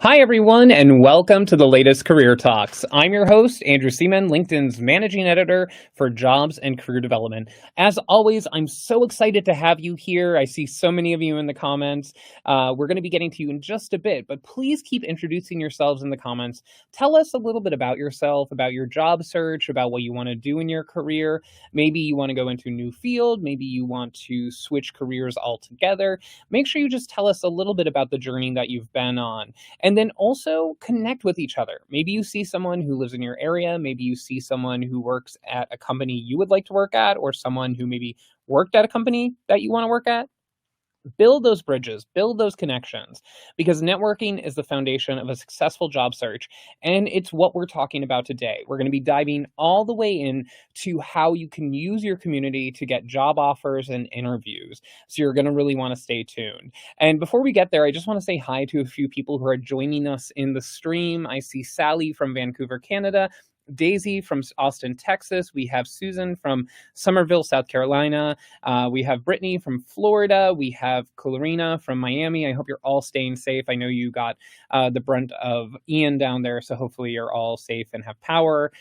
Hi, everyone, and welcome to the latest Career Talks. I'm your host, Andrew Seaman, LinkedIn's managing editor for jobs and career development. As always, I'm so excited to have you here. I see so many of you in the comments. We're going to be getting to you in just a bit, but please keep introducing yourselves in the comments. Tell us a little bit about yourself, about your job search, about what you want to do in your career. Maybe you want to go into a new field. Maybe you want to switch careers altogether. Make sure you just tell us a little bit about the journey that you've been on. And then also connect with each other. Maybe you see someone who lives in your area. Maybe you see someone who works at a company you would like to work at, or someone who maybe worked at a company that you want to work at. Build those bridges, build those connections, because networking is the foundation of a successful job search. And it's what we're talking about today. We're going to be diving all the way in to how you can use your community to get job offers and interviews. So you're going to really want to stay tuned. And before we get there, I just want to say hi to a few people who are joining us in the stream. I see Sally from Vancouver, Canada. Daisy from Austin, Texas. We have Susan from Somerville, South Carolina. We have Brittany from Florida. We have Clarina from Miami. I hope you're all staying safe. I know you got the brunt of Ian down there, so hopefully you're all safe and have power.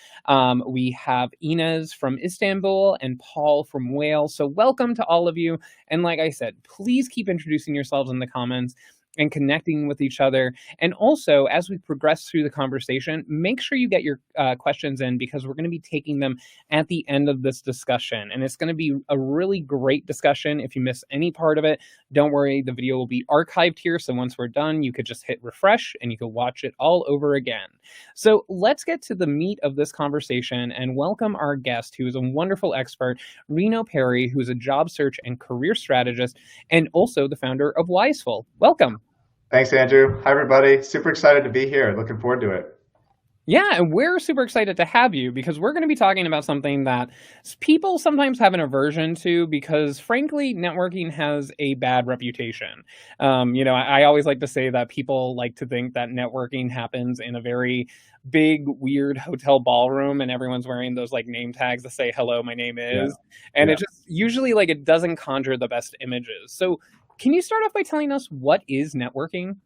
We have Inez from Istanbul and Paul from Wales. So welcome to all of you. And like I said, please keep introducing yourselves in the comments and connecting with each other. And also, as we progress through the conversation, make sure you get your questions in, because we're going to be taking them at the end of this discussion. And it's going to be a really great discussion. If you miss any part of it, don't worry, the video will be archived here. So once we're done, you could just hit refresh and you can watch it all over again. So let's get to the meat of this conversation and welcome our guest, who is a wonderful expert, Reno Perry, who is a job search and career strategist and also the founder of Wiseful. Welcome. Thanks, Andrew. Hi, everybody. Super excited to be here. Looking forward to it. Yeah, and we're super excited to have you, because we're going to be talking about something that people sometimes have an aversion to, because frankly, networking has a bad reputation. I always like to say that people like to think that networking happens in a very big, weird hotel ballroom, and everyone's wearing those like name tags that say, "Hello, my name is," and it just usually it doesn't conjure the best images. So can you start off by telling us what is networking?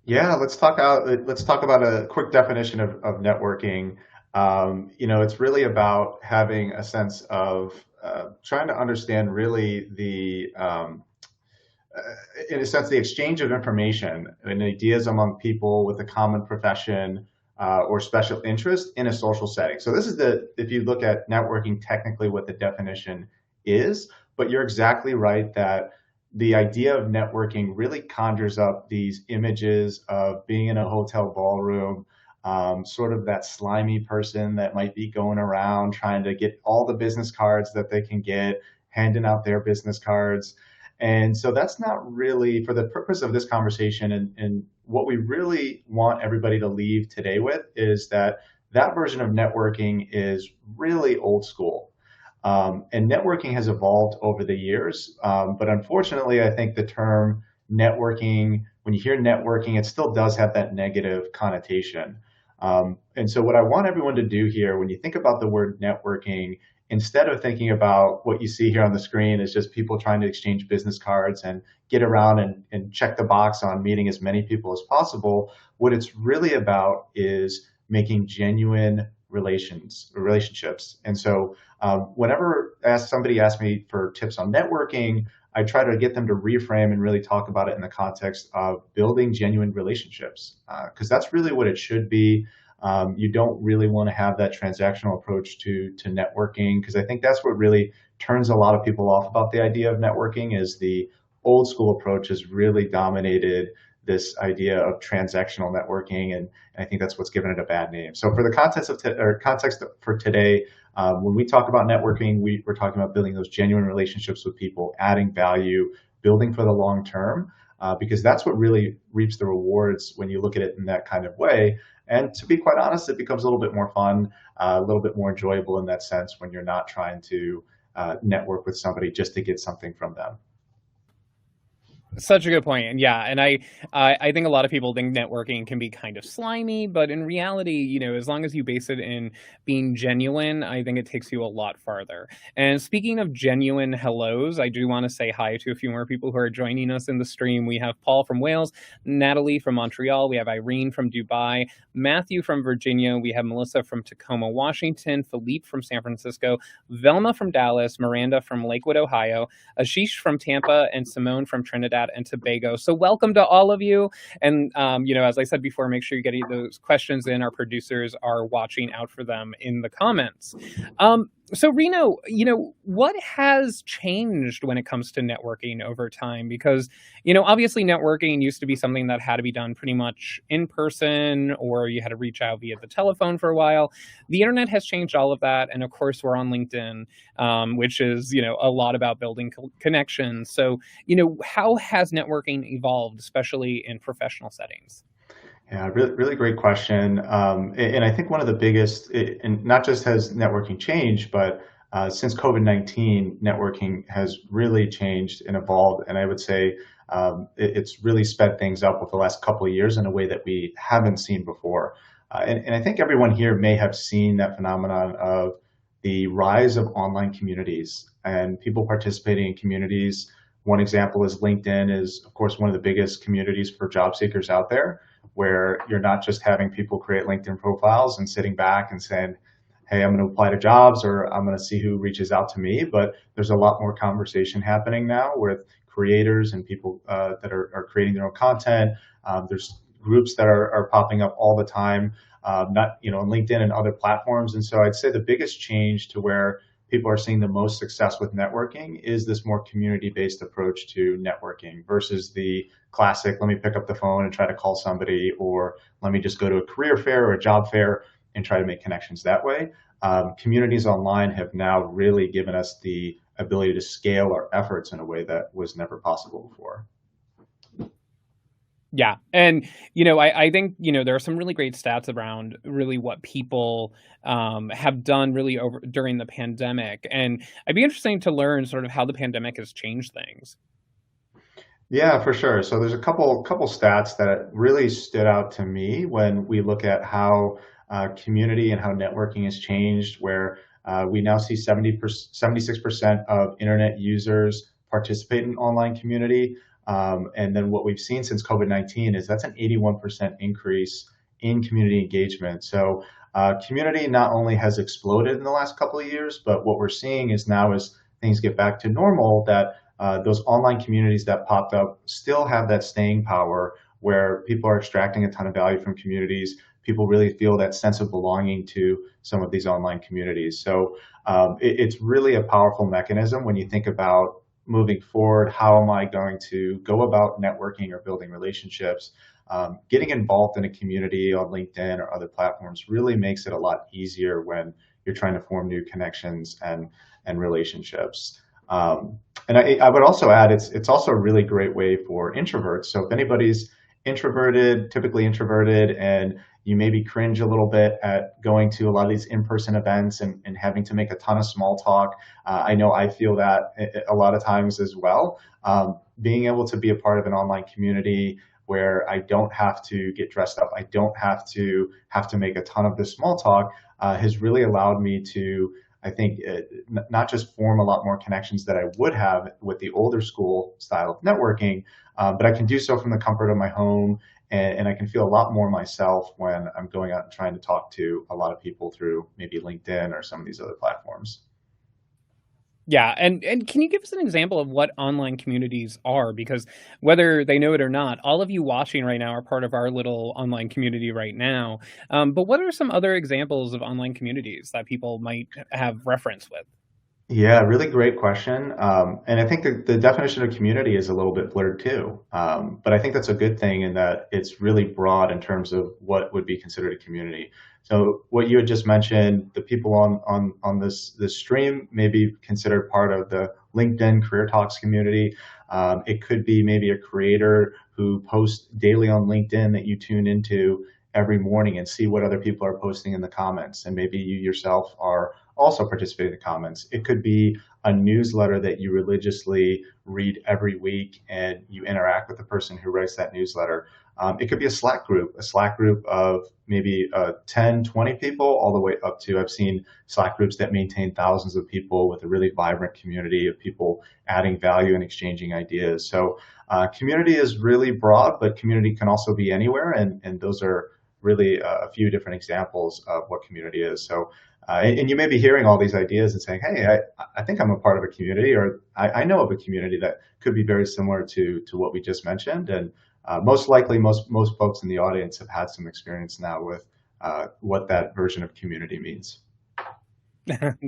Yeah, let's talk about a quick definition of networking. It's really about having a sense of trying to understand really in a sense, the exchange of information and ideas among people with a common profession or special interest in a social setting. So this is if you look at networking, technically what the definition is, but you're exactly right that the idea of networking really conjures up these images of being in a hotel ballroom, sort of that slimy person that might be going around trying to get all the business cards that they can get, handing out their business cards. And so that's not really for the purpose of this conversation. And what we really want everybody to leave today with is that version of networking is really old school. And networking has evolved over the years. But unfortunately, I think the term networking, when you hear networking, it still does have that negative connotation. And so what I want everyone to do here, when you think about the word networking, instead of thinking about what you see here on the screen is just people trying to exchange business cards and get around and check the box on meeting as many people as possible, what it's really about is making genuine relationships. And so whenever somebody asks me for tips on networking, I try to get them to reframe and really talk about it in the context of building genuine relationships, because that's really what it should be. You don't really want to have that transactional approach to networking, because I think that's what really turns a lot of people off about the idea of networking, is the old school approach has really dominated this idea of transactional networking, and I think that's what's given it a bad name. So for the context for today, when we talk about networking, we're talking about building those genuine relationships with people, adding value, building for the long term, because that's what really reaps the rewards when you look at it in that kind of way. And to be quite honest, it becomes a little bit more fun, a little bit more enjoyable in that sense when you're not trying to network with somebody just to get something from them. Such a good point, and yeah, and I think a lot of people think networking can be kind of slimy, but in reality, as long as you base it in being genuine, I think it takes you a lot farther. And speaking of genuine hellos, I do want to say hi to a few more people who are joining us in the stream. We have Paul from Wales, Natalie from Montreal, we have Irene from Dubai, Matthew from Virginia, we have Melissa from Tacoma, Washington, Philippe from San Francisco, Velma from Dallas, Miranda from Lakewood, Ohio, Ashish from Tampa, and Simone from Trinidad and Tobago. So welcome to all of you. And, as I said before, make sure you get those questions in. Our producers are watching out for them in the comments. So Reno, what has changed when it comes to networking over time? Because, obviously networking used to be something that had to be done pretty much in person, or you had to reach out via the telephone for a while. The internet has changed all of that. And of course, we're on LinkedIn, which is, a lot about building connections. So, how has networking evolved, especially in professional settings? Yeah, really, really great question. And I think one of the biggest, and not just has networking changed, but since COVID-19, networking has really changed and evolved. And I would say it's really sped things up with the last couple of years in a way that we haven't seen before. And I think everyone here may have seen that phenomenon of the rise of online communities and people participating in communities. One example is LinkedIn is, of course, one of the biggest communities for job seekers out there, where you're not just having people create LinkedIn profiles and sitting back and saying, hey, I'm going to apply to jobs or I'm going to see who reaches out to me. But there's a lot more conversation happening now with creators and people that are creating their own content. There's groups that are popping up all the time, not on LinkedIn and other platforms. And so I'd say the biggest change to where people are seeing the most success with networking is this more community-based approach to networking versus the classic, let me pick up the phone and try to call somebody, or let me just go to a career fair or a job fair and try to make connections that way. Communities online have now really given us the ability to scale our efforts in a way that was never possible before. Yeah. And, I think, there are some really great stats around really what people have done really over during the pandemic. And I'd be interesting to learn sort of how the pandemic has changed things. Yeah, for sure. So there's a couple stats that really stood out to me when we look at how community and how networking has changed, where we now see 76% of internet users participate in online community. And then what we've seen since COVID-19 is that's an 81% increase in community engagement. So community not only has exploded in the last couple of years, but what we're seeing is now as things get back to normal, that those online communities that popped up still have that staying power where people are extracting a ton of value from communities. People really feel that sense of belonging to some of these online communities. So it's really a powerful mechanism when you think about moving forward. How am I going to go about networking or building relationships? Getting involved in a community on LinkedIn or other platforms really makes it a lot easier when you're trying to form new connections and relationships. And I would also add, it's also a really great way for introverts. So if anybody's introverted, typically introverted, and you maybe cringe a little bit at going to a lot of these in-person events and having to make a ton of small talk. I know I feel that a lot of times as well. Being able to be a part of an online community where I don't have to get dressed up, I don't have to make a ton of this small talk, has really allowed me to, I think, not just form a lot more connections that I would have with the older school style of networking, but I can do so from the comfort of my home, and I can feel a lot more myself when I'm going out and trying to talk to a lot of people through maybe LinkedIn or some of these other platforms. Yeah, and can you give us an example of what online communities are? Because whether they know it or not, all of you watching right now are part of our little online community right now. But what are some other examples of online communities that people might have reference with? Yeah, really great question. And I think the definition of community is a little bit blurred too. But I think that's a good thing in that it's really broad in terms of what would be considered a community. So what you had just mentioned, the people on this stream may be considered part of the LinkedIn Career Talks community. It could be maybe a creator who posts daily on LinkedIn that you tune into every morning and see what other people are posting in the comments. And maybe you yourself are also participate in the comments. It could be a newsletter that you religiously read every week and you interact with the person who writes that newsletter. It could be a Slack group of maybe 10, 20 people, all the way up to, I've seen Slack groups that maintain thousands of people with a really vibrant community of people adding value and exchanging ideas. So community is really broad, but community can also be anywhere. And those are really a few different examples of what community is. So, and you may be hearing all these ideas and saying, hey, I think I'm a part of a community, or I know of a community that could be very similar to what we just mentioned. And most likely, most folks in the audience have had some experience now with what that version of community means.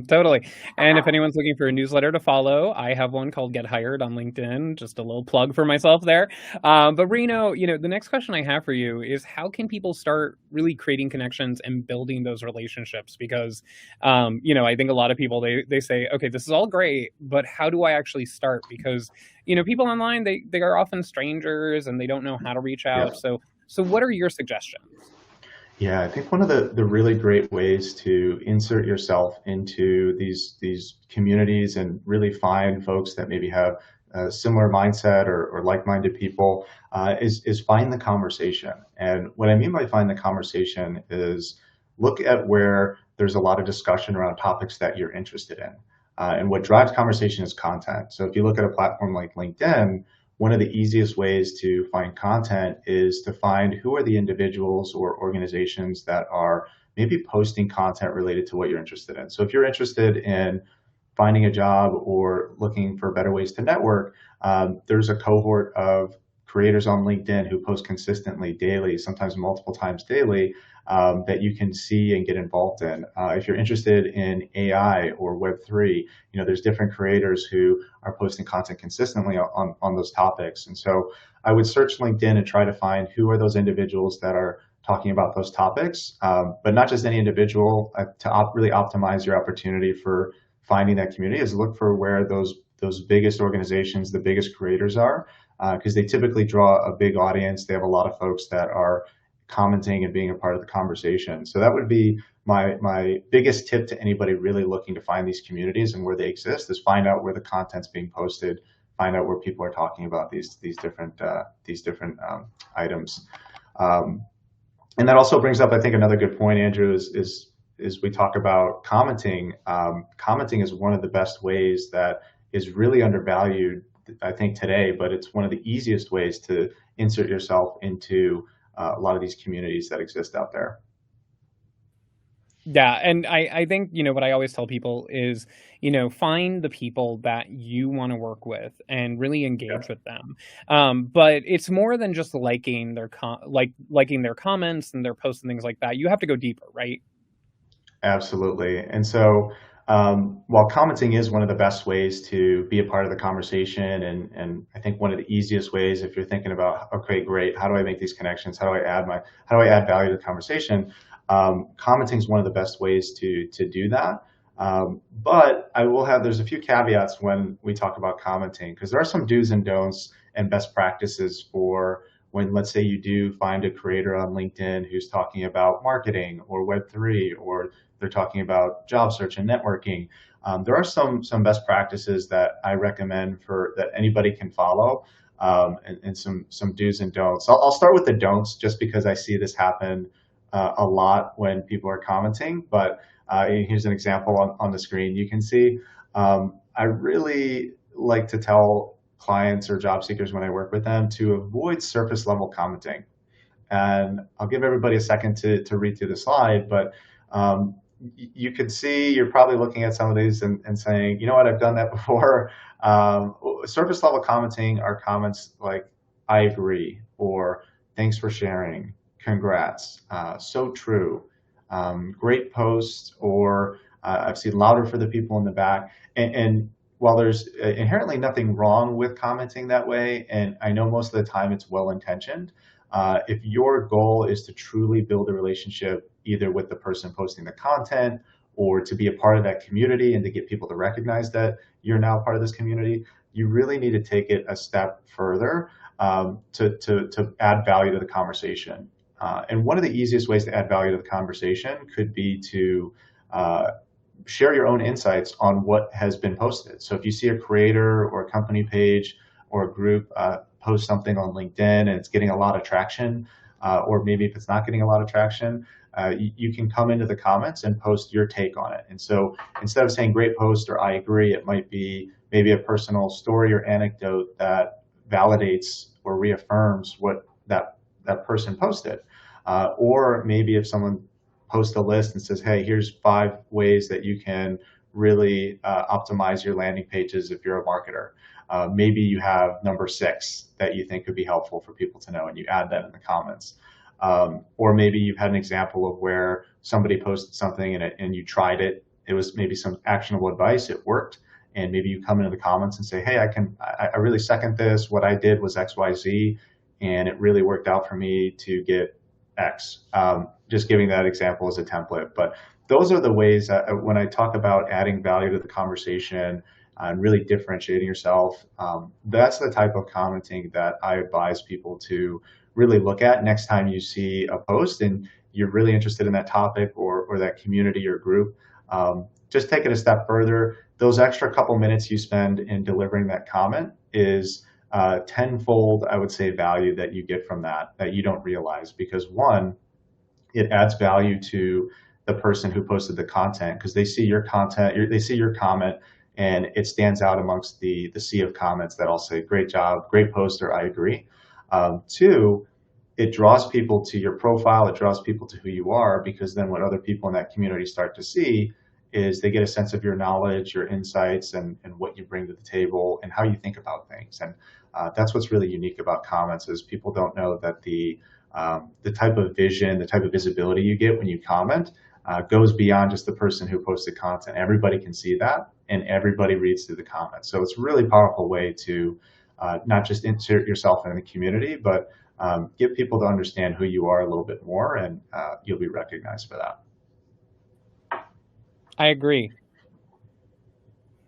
Totally. And if anyone's looking for a newsletter to follow, I have one called Get Hired on LinkedIn. Just a little plug for myself there. But Reno, the next question I have for you is how can people start really creating connections and building those relationships? Because, I think a lot of people, they say, okay, this is all great, but how do I actually start? Because, people online, they are often strangers and they don't know how to reach Yeah. out. So what are your suggestions? Yeah, I think one of the really great ways to insert yourself into these communities and really find folks that maybe have a similar mindset or like-minded people is find the conversation. And what I mean by find the conversation is look at where there's a lot of discussion around topics that you're interested in. And what drives conversation is content. So if you look at a platform like LinkedIn, one of the easiest ways to find content is to find who are the individuals or organizations that are maybe posting content related to what you're interested in. So if you're interested in finding a job or looking for better ways to network, there's a cohort of creators on LinkedIn who post consistently daily, sometimes multiple times daily, that you can see and get involved in. If you're interested in AI or Web3, there's different creators who are posting content consistently on those topics. And so I would search LinkedIn and try to find who are those individuals that are talking about those topics, but not just any individual. Really optimize your opportunity for finding that community is look for where those biggest organizations, the biggest creators are, because they typically draw a big audience. They have a lot of folks that are commenting and being a part of the conversation. So that would be my biggest tip to anybody really looking to find these communities and where they exist is find out where the content's being posted, find out where people are talking about these different items. And that also brings up, I think, another good point, Andrew, is we talk about commenting. Commenting is one of the best ways that is really undervalued, I think, today, but it's one of the easiest ways to insert yourself into a lot of these communities that exist out there. Yeah, and I think, what I always tell people is, find the people that you wanna work with and really Yeah. engage with them. But it's more than just liking their liking their comments and their posts and things like that. You have to go deeper, right? Absolutely. And so, while commenting is one of the best ways to be a part of the conversation, and I think one of the easiest ways, if you're thinking about, okay, great, how do I make these connections? How do I add value to the conversation? Commenting is one of the best ways to do that. But there's a few caveats when we talk about commenting, because there are some do's and don'ts and best practices for when, let's say, you do find a creator on LinkedIn who's talking about marketing or Web3, or they're talking about job search and networking. There are some best practices that I recommend for that anybody can follow, and some do's and don'ts. I'll start with the don'ts just because I see this happen a lot when people are commenting. But here's an example on the screen. You can see I really like to tell clients or job seekers when I work with them to avoid surface level commenting. And I'll give everybody a second to read through the slide, but um, you can see you're probably looking at some of these and saying, you know what, I've done that before. Surface level commenting are comments like, I agree, or thanks for sharing, congrats, so true, great post, or I've seen louder for the people in the back. And while there's inherently nothing wrong with commenting that way, and I know most of the time it's well intentioned, if your goal is to truly build a relationship either with the person posting the content or to be a part of that community and to get people to recognize that you're now part of this community, you really need to take it a step further, to add value to the conversation. And one of the easiest ways to add value to the conversation could be to share your own insights on what has been posted. So if you see a creator or a company page or a group post something on LinkedIn and it's getting a lot of traction, or maybe if it's not getting a lot of traction, you can come into the comments and post your take on it. And so instead of saying great post or I agree, it might be maybe a personal story or anecdote that validates or reaffirms what that person posted. Or maybe if someone posts a list and says, hey, here's 5 ways that you can really optimize your landing pages if you're a marketer. Maybe you have number 6 that you think could be helpful for people to know, and you add that in the comments. Or maybe you've had an example of where somebody posted something and you tried it. It was maybe some actionable advice. It worked. And maybe you come into the comments and say, hey, I really second this. What I did was XYZ, and it really worked out for me to get X. Just giving that example as a template. But those are the ways that when I talk about adding value to the conversation and really differentiating yourself, that's the type of commenting that I advise people to really look at next time you see a post and you're really interested in that topic or that community or group. Just take it a step further. Those extra couple minutes you spend in delivering that comment is tenfold, I would say, value that you get from that you don't realize. Because one, it adds value to the person who posted the content because they see your content, they see your comment, and it stands out amongst the sea of comments that all say, great job, great post, or I agree. Two, it draws people to your profile, it draws people to who you are, because then what other people in that community start to see is they get a sense of your knowledge, your insights, and what you bring to the table and how you think about things. And that's what's really unique about comments is people don't know that the type of vision, the type of visibility you get when you comment goes beyond just the person who posted content. Everybody can see that, and everybody reads through the comments. So it's a really powerful way to not just insert yourself in the community, but get people to understand who you are a little bit more, and you'll be recognized for that. I agree.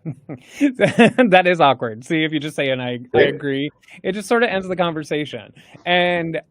That is awkward. See, if you just say and I Great. agree, it just sort of ends the conversation. And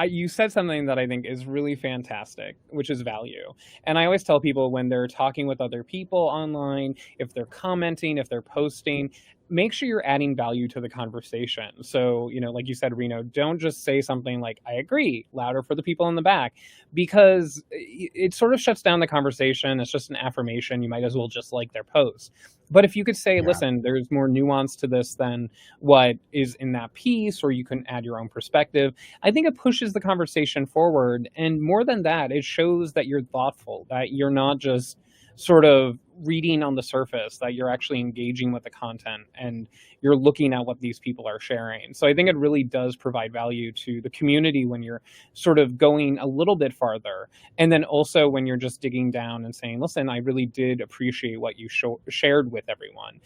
you said something that I think is really fantastic, which is value. And I always tell people when they're talking with other people online, if they're commenting, if they're posting, make sure you're adding value to the conversation. So, like you said, Reno, don't just say something like, I agree, louder for the people in the back, because it sort of shuts down the conversation. It's just an affirmation. You might as well just like their post. But if you could say, Yeah. listen, there's more nuance to this than what is in that piece, or you can add your own perspective, I think it pushes the conversation forward. And more than that, it shows that you're thoughtful, that you're not just sort of reading on the surface, that you're actually engaging with the content and you're looking at what these people are sharing. So I think it really does provide value to the community when you're sort of going a little bit farther. And then also when you're just digging down and saying, listen, I really did appreciate what you shared with everyone.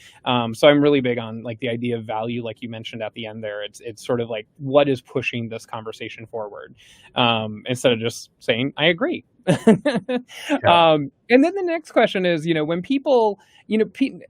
So I'm really big on like the idea of value, like you mentioned at the end there. It's sort of like what is pushing this conversation forward, instead of just saying, I agree. Yeah. And then the next question is, when people,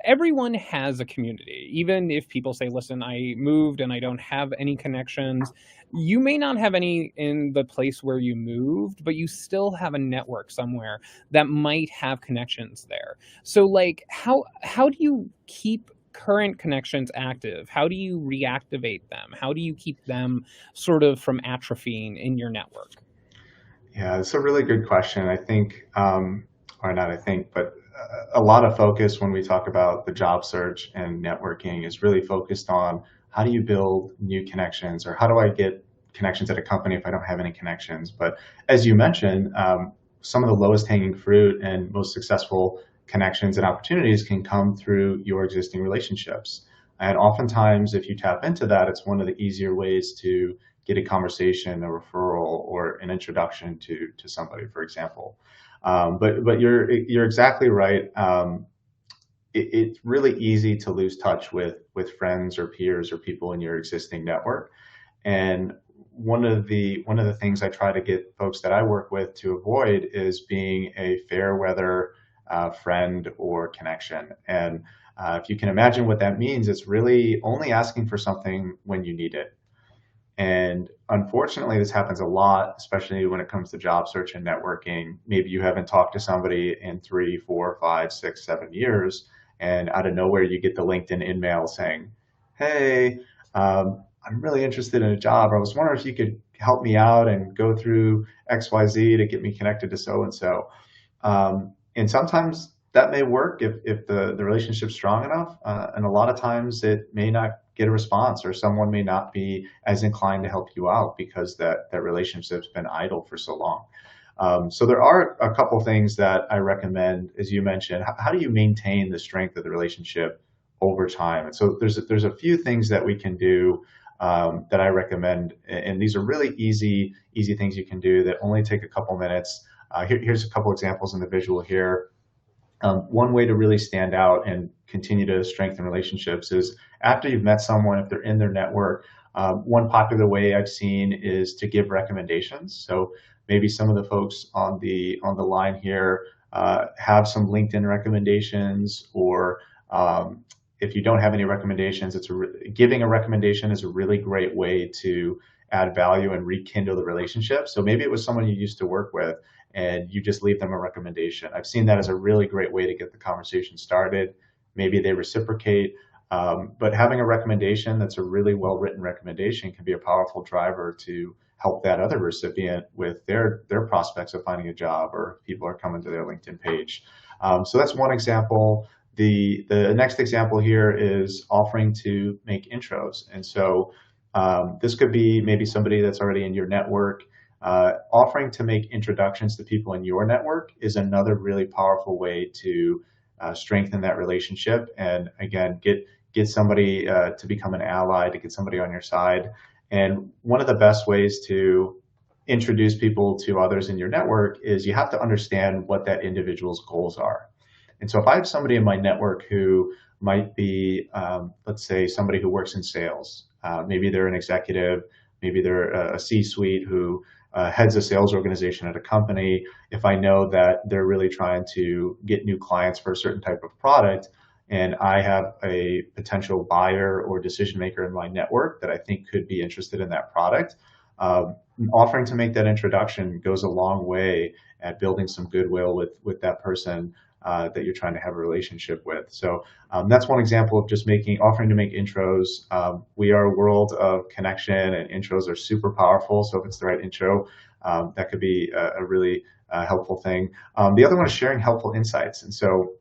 everyone has a community. Even if people say, listen, I moved and I don't have any connections, you may not have any in the place where you moved, but you still have a network somewhere that might have connections there. So like, how do you keep current connections active? How do you reactivate them? How do you keep them sort of from atrophying in your network? Yeah, it's a really good question. I think, or not I think, but a lot of focus when we talk about the job search and networking is really focused on how do you build new connections, or how do I get connections at a company if I don't have any connections. But as you mentioned, some of the lowest hanging fruit and most successful connections and opportunities can come through your existing relationships. And oftentimes, if you tap into that, it's one of the easier ways to get a conversation, a referral, or an introduction to somebody, for example. But you're exactly right. It's really easy to lose touch with friends or peers or people in your existing network. And one of the things I try to get folks that I work with to avoid is being a fair weather friend or connection. And if you can imagine what that means, it's really only asking for something when you need it. And unfortunately, this happens a lot, especially when it comes to job search and networking. Maybe you haven't talked to somebody in 3, 4, 5, 6, 7 years, and out of nowhere, you get the LinkedIn email saying, "Hey, I'm really interested in a job. I was wondering if you could help me out and go through XYZ to get me connected to so and so." And sometimes that may work if the relationship's strong enough. And a lot of times it may not get a response, or someone may not be as inclined to help you out because that relationship's been idle for so long. So there are a couple things that I recommend, as you mentioned. How do you maintain the strength of the relationship over time? And so there's a few things that we can do that I recommend, and these are really easy things you can do that only take a couple minutes. Here's a couple examples in the visual here. One way to really stand out and continue to strengthen relationships is after you've met someone, if they're in their network, one popular way I've seen is to give recommendations. So maybe some of the folks on the line here have some LinkedIn recommendations, or if you don't have any recommendations, giving a recommendation is a really great way to add value and rekindle the relationship. So maybe it was someone you used to work with, and you just leave them a recommendation. I've seen that as a really great way to get the conversation started. Maybe they reciprocate, but having a recommendation that's a really well-written recommendation can be a powerful driver to help that other recipient with their prospects of finding a job, or if people are coming to their LinkedIn page. So that's one example. The next example here is offering to make intros. And so this could be maybe somebody that's already in your network. Offering to make introductions to people in your network is another really powerful way to strengthen that relationship, and again, get somebody to become an ally, to get somebody on your side. And one of the best ways to introduce people to others in your network is you have to understand what that individual's goals are. And so if I have somebody in my network who might be, let's say, somebody who works in sales, maybe they're an executive, maybe they're a C-suite who heads a sales organization at a company. If I know that they're really trying to get new clients for a certain type of product, and I have a potential buyer or decision maker in my network that I think could be interested in that product, offering to make that introduction goes a long way at building some goodwill with that person that you're trying to have a relationship with. So that's one example of just offering to make intros. We are a world of connection, and intros are super powerful. So if it's the right intro, that could be a really helpful thing. The other one is sharing helpful insights. And so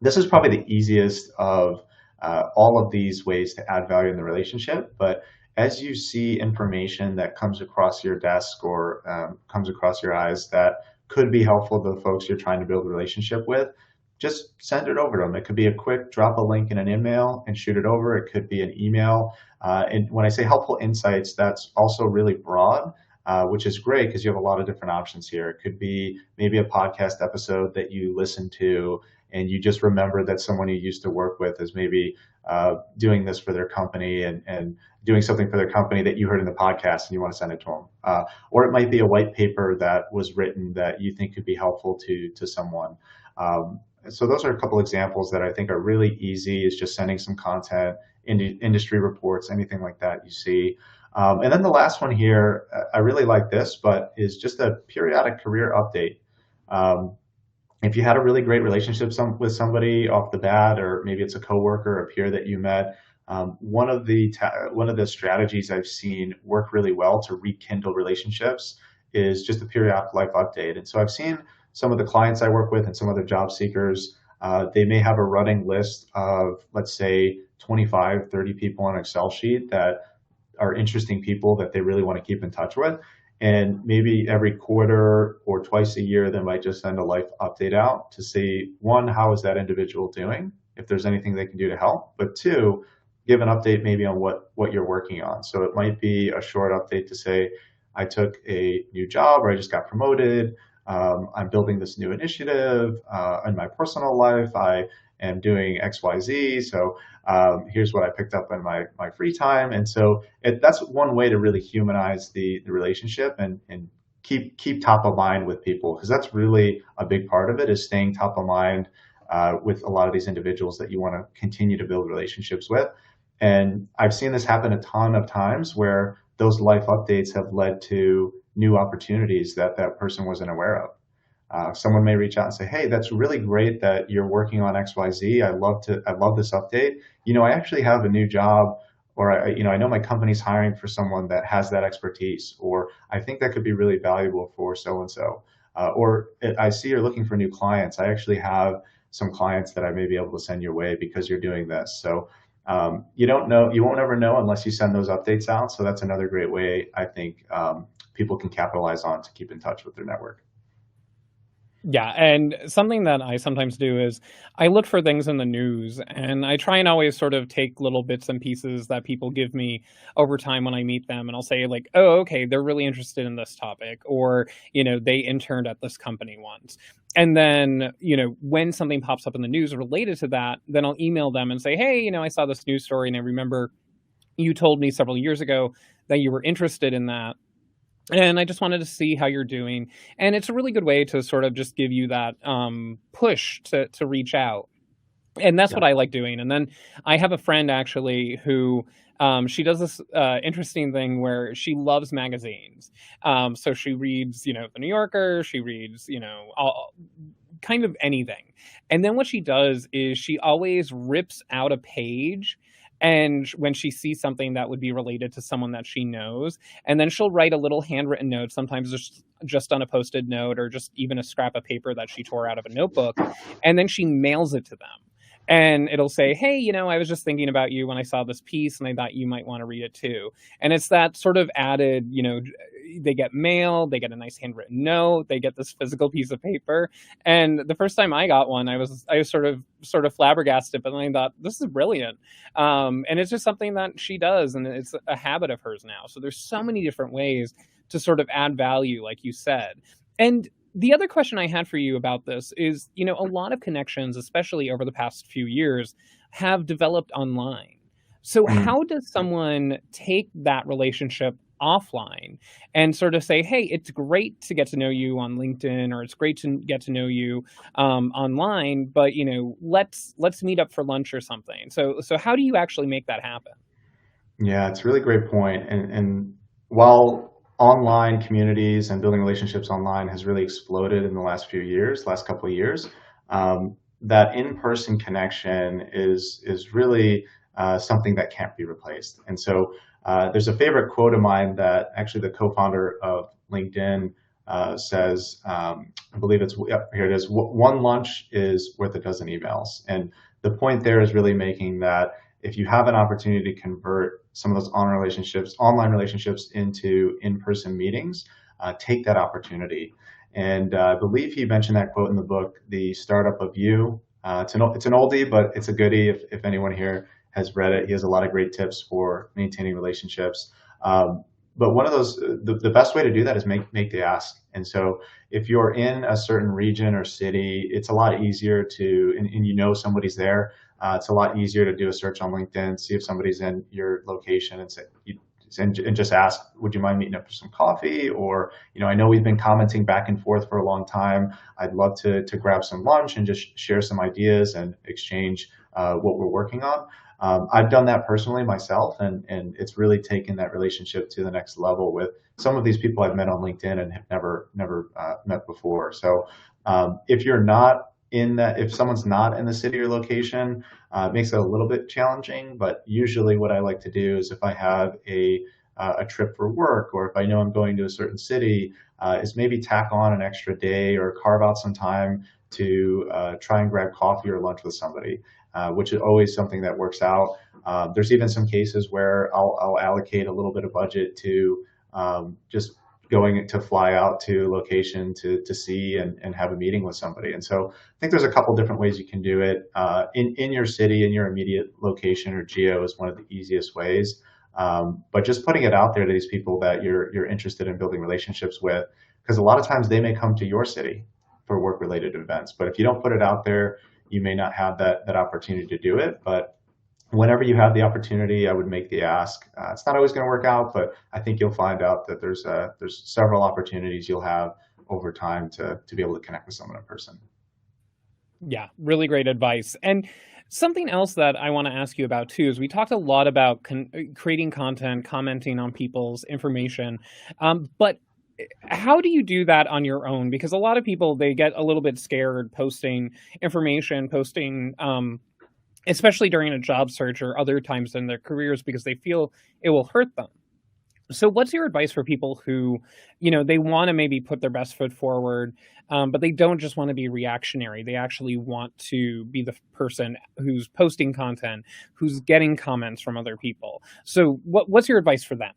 this is probably the easiest of all of these ways to add value in the relationship. But as you see information that comes across your desk, or comes across your eyes that could be helpful to the folks you're trying to build a relationship with, just send it over to them. It could be a quick drop a link in an email and shoot it over. It could be an email. And when I say helpful insights, that's also really broad, which is great because you have a lot of different options here. It could be maybe a podcast episode that you listen to, and you just remember that someone you used to work with is maybe doing this for their company, and doing something for their company that you heard in the podcast and you want to send it to them. Or it might be a white paper that was written that you think could be helpful to someone. So those are a couple examples that I think are really easy. Is just sending some content, industry reports, anything like that you see. And then the last one here, I really like this, but is just a periodic career update. If you had a really great relationship with somebody off the bat, or maybe it's a coworker or a peer that you met, one of the strategies I've seen work really well to rekindle relationships is just a periodic life update. And so I've seen some of the clients I work with and some other job seekers, they may have a running list of, let's say, 25, 30 people on an Excel sheet that are interesting people that they really want to keep in touch with. And maybe every quarter or twice a year, they might just send a life update out to see, one, how is that individual doing, if there's anything they can do to help, but two, give an update maybe on what you're working on. So it might be a short update to say, I took a new job, or I just got promoted. I'm building this new initiative in my personal life. I am doing XYZ. So here's what I picked up in my free time. And so that's one way to really humanize the relationship, and keep top of mind with people, because that's really a big part of it, is staying top of mind with a lot of these individuals that you want to continue to build relationships with. And I've seen this happen a ton of times where those life updates have led to new opportunities that that person wasn't aware of. Someone may reach out and say, "Hey, that's really great that you're working on XYZ. I love this update. I actually have a new job, or I know my company's hiring for someone that has that expertise, or I think that could be really valuable for so and so. Or I see you're looking for new clients. I actually have some clients that I may be able to send your way because you're doing this." So you don't know, you won't ever know unless you send those updates out. So that's another great way I think people can capitalize on to keep in touch with their network. Yeah, and something that I sometimes do is I look for things in the news and I try and always sort of take little bits and pieces that people give me over time when I meet them, and I'll say like, "Oh, okay, they're really interested in this topic," or, "They interned at this company once." And then, when something pops up in the news related to that, then I'll email them and say, "Hey, I saw this news story and I remember you told me several years ago that you were interested in that. And I just wanted to see how you're doing." And it's a really good way to sort of just give you that, push to reach out. And that's Yeah. what I like doing. And then I have a friend actually who, she does this, interesting thing where she loves magazines. So she reads, The New Yorker, she reads, all kind of anything. And then what she does is she always rips out a page, and when she sees something that would be related to someone that she knows, and then she'll write a little handwritten note, sometimes just on a posted note or just even a scrap of paper that she tore out of a notebook, and then she mails it to them. And it'll say, "Hey, I was just thinking about you when I saw this piece and I thought you might want to read it too." And it's that sort of added, they get mail, they get a nice handwritten note, they get this physical piece of paper. And the first time I got one, I was sort of flabbergasted, but then I thought, this is brilliant. And it's just something that she does, and it's a habit of hers now. So there's so many different ways to sort of add value, like you said. And the other question I had for you about this is, a lot of connections, especially over the past few years, have developed online. So Mm. how does someone take that relationship offline and sort of say, "Hey, it's great to get to know you on LinkedIn, or it's great to get to know you, online, but let's meet up for lunch or something." So how do you actually make that happen? Yeah, it's a really great point. And while online communities and building relationships online has really exploded in the last few years, last couple of years, that in-person connection is really something that can't be replaced. And so there's a favorite quote of mine that actually the co-founder of LinkedIn says, I believe it's, yep, here it is, one lunch is worth a dozen emails. And the point there is really making that if you have an opportunity to convert some of those online relationships into in-person meetings, take that opportunity. And I believe he mentioned that quote in the book, "The Startup of You." It's an oldie, but it's a goodie if anyone here has read it. He has a lot of great tips for maintaining relationships. But one of those, the best way to do that is make the ask. And so if you're in a certain region or city, it's a lot easier to, and somebody's there, it's a lot easier to do a search on LinkedIn, see if somebody's in your location, and say, and just ask, "Would you mind meeting up for some coffee?" Or, "I know we've been commenting back and forth for a long time. I'd love to grab some lunch and just share some ideas and exchange what we're working on." I've done that personally myself, and it's really taken that relationship to the next level with some of these people I've met on LinkedIn and have never met before. So if you're not if someone's not in the city or location, it makes it a little bit challenging. But usually, what I like to do is if I have a trip for work, or if I know I'm going to a certain city, is maybe tack on an extra day or carve out some time to try and grab coffee or lunch with somebody, which is always something that works out. There's even some cases where I'll allocate a little bit of budget to just going to fly out to location to see and have a meeting with somebody. And so I think there's a couple different ways you can do it. In your city, in your immediate location or geo is one of the easiest ways. But just putting it out there to these people that you're interested in building relationships with, because a lot of times they may come to your city for work related events. But if you don't put it out there, you may not have that opportunity to do it. But whenever you have the opportunity, I would make the ask. It's not always going to work out, but I think you'll find out that there's several opportunities you'll have over time to be able to connect with someone in person. Yeah, really great advice. And something else that I want to ask you about too is we talked a lot about creating content, commenting on people's information, but how do you do that on your own? Because a lot of people they get a little bit scared posting information, posting, especially during a job search or other times in their careers, because they feel it will hurt them. So what's your advice for people who, they wanna maybe put their best foot forward, but they don't just wanna be reactionary. They actually want to be the person who's posting content, who's getting comments from other people. So what's your advice for them?